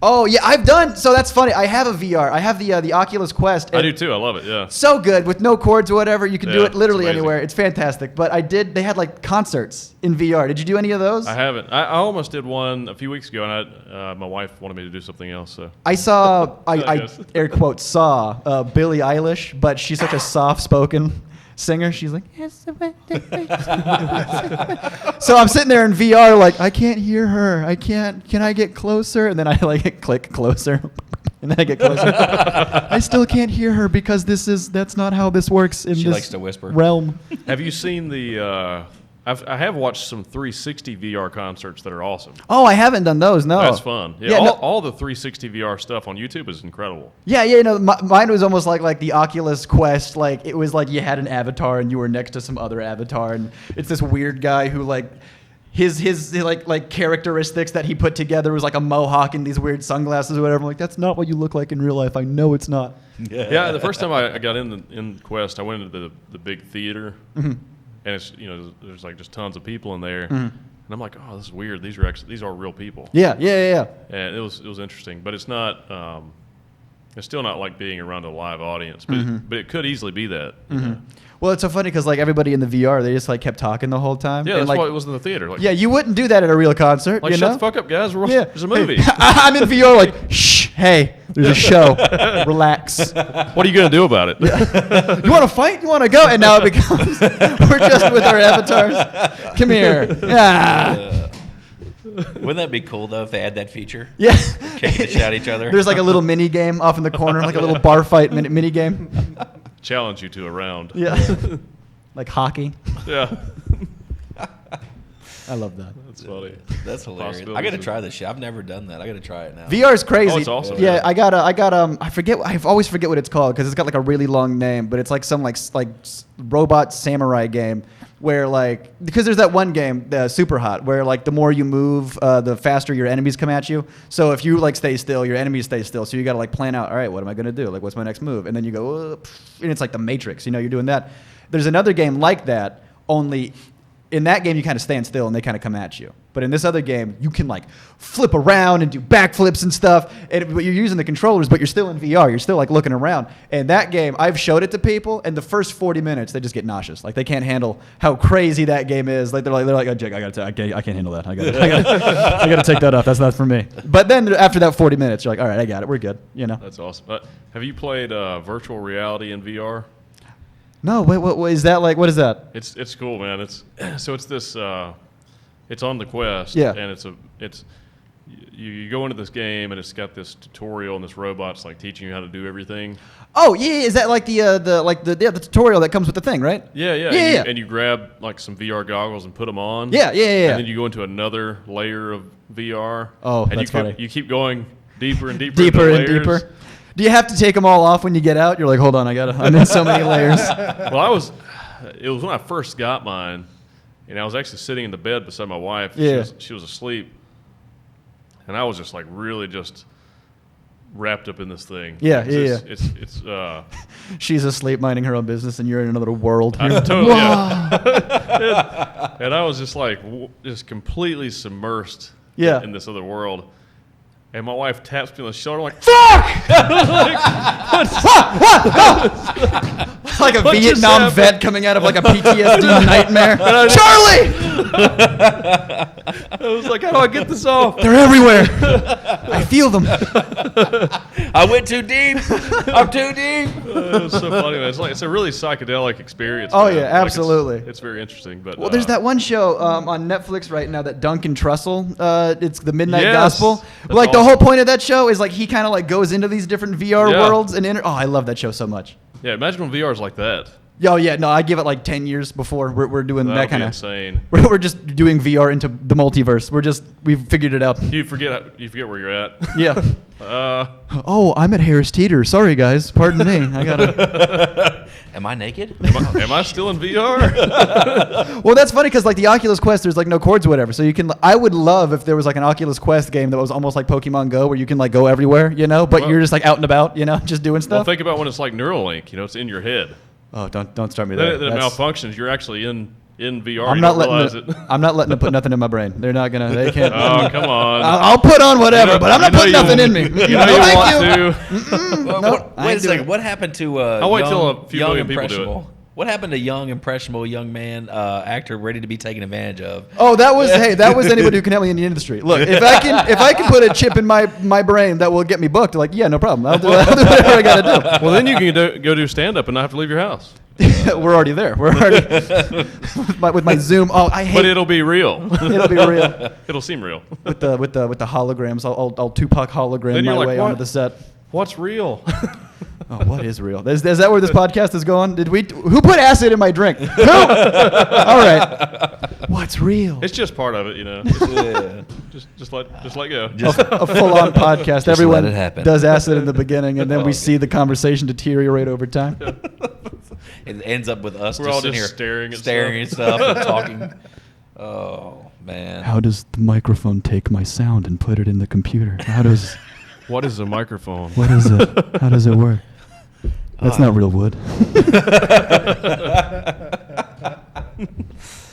Oh yeah, I've done. So that's funny. I have a VR. I have the Oculus Quest. I do too. I love it. Yeah. So good with no cords or whatever. You can do it literally it's anywhere. It's fantastic. But I did. They had like concerts in VR. Did you do any of those? I haven't. I almost did one a few weeks ago, and my wife wanted me to do something else. So I saw. I air quotes saw Billie Eilish, but she's such a soft-spoken singer. She's like, so I'm sitting there in VR like, I can't hear her. I can't. Can I get closer? And then I like click closer, and then I get closer. I still can't hear her because that's not how this works in she this likes to whisper. realm. Have you seen the? I have watched some 360 VR concerts that are awesome. Oh, I haven't done those. No, That's fun. Yeah, all the 360 VR stuff on YouTube is incredible. Yeah, you know, mine was almost like the Oculus Quest. Like it was like you had an avatar and you were next to some other avatar, and it's this weird guy who like his like characteristics that he put together was like a mohawk and these weird sunglasses or whatever. I'm like, that's not what you look like in real life. I know it's not. Yeah, the first time I got in Quest, I went into the big theater. Mm-hmm. And it's there's like just tons of people in there, and I'm like, oh, this is weird. These are real people. Yeah. And it was interesting, but it's not. It's still not like being around a live audience, but it could easily be that. Well, it's so funny because like everybody in the VR, they just like kept talking the whole time. Yeah, and, that's like, why it was in the theater. Like, yeah, you wouldn't do that at a real concert. Like, you shut know? the fuck up, guys. There's a movie. Hey, I'm in VR like, shh, hey, there's a show. Relax. What are you going to do about it? Yeah. You want to fight? You want to go? And now it becomes, we're just with our avatars. Come here. Yeah. Wouldn't that be cool, though, if they had that feature? Yeah. Kick the shit out of each other. There's like a little mini game off in the corner, like a little bar fight mini game. Challenge you to a round. Yeah. Like hockey. Yeah. I love that. That's funny. That's hilarious. I got to try this shit. I've never done that. I got to try it now. VR is crazy. Oh, it's awesome. Yeah, I always forget what it's called because it's got like a really long name, but it's like some like robot samurai game where like, because there's that one game, Super Hot, where like the more you move, the faster your enemies come at you. So if you like stay still, your enemies stay still. So you got to like plan out, all right, what am I going to do? Like, what's my next move? And then you go, and it's like the Matrix, you're doing that. There's another game like that, only in that game you kind of stand still and they kind of come at you. But in this other game, you can like flip around and do backflips and stuff. And you're using the controllers, but you're still in VR. You're still like looking around. And that game, I've showed it to people, and the first 40 minutes they just get nauseous. Like they can't handle how crazy that game is. Like they're like, oh, Jake, I can't handle that. I gotta take that off. That's not for me. But then after that 40 minutes, you're like, all right, I got it. We're good. That's awesome. Have you played virtual reality in VR? No, what is that like? What is that? It's cool, man. It's this. It's on the Quest, yeah. And you go into this game and it's got this tutorial and this robot's like teaching you how to do everything. Oh yeah, is that like the tutorial that comes with the thing, right? Yeah. And you grab like some VR goggles and put them on. Yeah. And then you go into another layer of VR. Oh, and that's funny. You keep going deeper and deeper. Deeper and deeper. Do you have to take them all off when you get out? You're like, hold on, I'm in so many layers. Well, it was when I first got mine, and I was actually sitting in the bed beside my wife. Yeah. She was asleep, and I was just like really just wrapped up in this thing. Yeah. It's she's asleep minding her own business, and you're in another world. Totally, yeah. And I was just like just completely submersed in this other world. And my wife taps me on the shoulder, like, fuck! Like a Vietnam vet coming out of like a PTSD nightmare. Charlie! I was like, how do I get this off? They're everywhere. I feel them. I went too deep. I'm too deep. It was so funny, man. It's a really psychedelic experience. Oh, man. yeah, absolutely. It's very interesting. But well, there's that one show on Netflix right now that Duncan Trussell, it's the Midnight Gospel. Like awesome. The whole point of that show is like he kind of like goes into these different VR worlds and I love that show so much. Yeah, imagine when VR is like that. Oh yeah, no, I give it like 10 years before we're doing that kind of insane. We're just doing VR into the multiverse. We've figured it out. You forget where you're at. Yeah. Oh, I'm at Harris Teeter. Sorry guys, pardon me. I gotta. Am I naked? Am I still in VR? Well, that's funny because like the Oculus Quest, there's like no cords or whatever. So you can. I would love if there was like an Oculus Quest game that was almost like Pokemon Go, where you can like go everywhere, but you're just like out and about, just doing stuff. Well, think about when it's like Neuralink. It's in your head. Oh, don't start me there. That it malfunctions. You're actually in in VR. I'm you not don't realize it. I'm not letting them put nothing in my brain. They're not gonna. They can't. Oh, come on. I'll put on whatever, You know- but I'm not you know putting you nothing in want- me. You know you Thank want to. Nope, I Wait ain't a doing second. it. What happened to I'll wait till a few young million people do it. impressionable? What happened to young impressionable young man actor ready to be taken advantage of? Oh, that was anybody who can help me in the industry. Look, if I can put a chip in my brain that will get me booked, like yeah, no problem. I'll do whatever I gotta Well, then you can go do stand up and not have to leave your house. do. We're already there. We're already with my Zoom. Oh, I hate. But it'll be real. It'll be real It'll seem real. with the holograms. I'll Tupac hologram Then my you're like, way what? onto the set. What's real? Oh, what is real? Is that where this podcast is going? Who put acid in my drink? Who? All right. What's real? It's just part of it, you know. Yeah. Just let go. A full-on podcast. Everyone let it happen. does acid in the beginning, and then we see the conversation deteriorate over time. It ends up with us We're just all sitting just here staring at stuff and talking. Oh man. How does the microphone take my sound and put it in the computer? What is a microphone? What is it? How does it work? That's not real wood.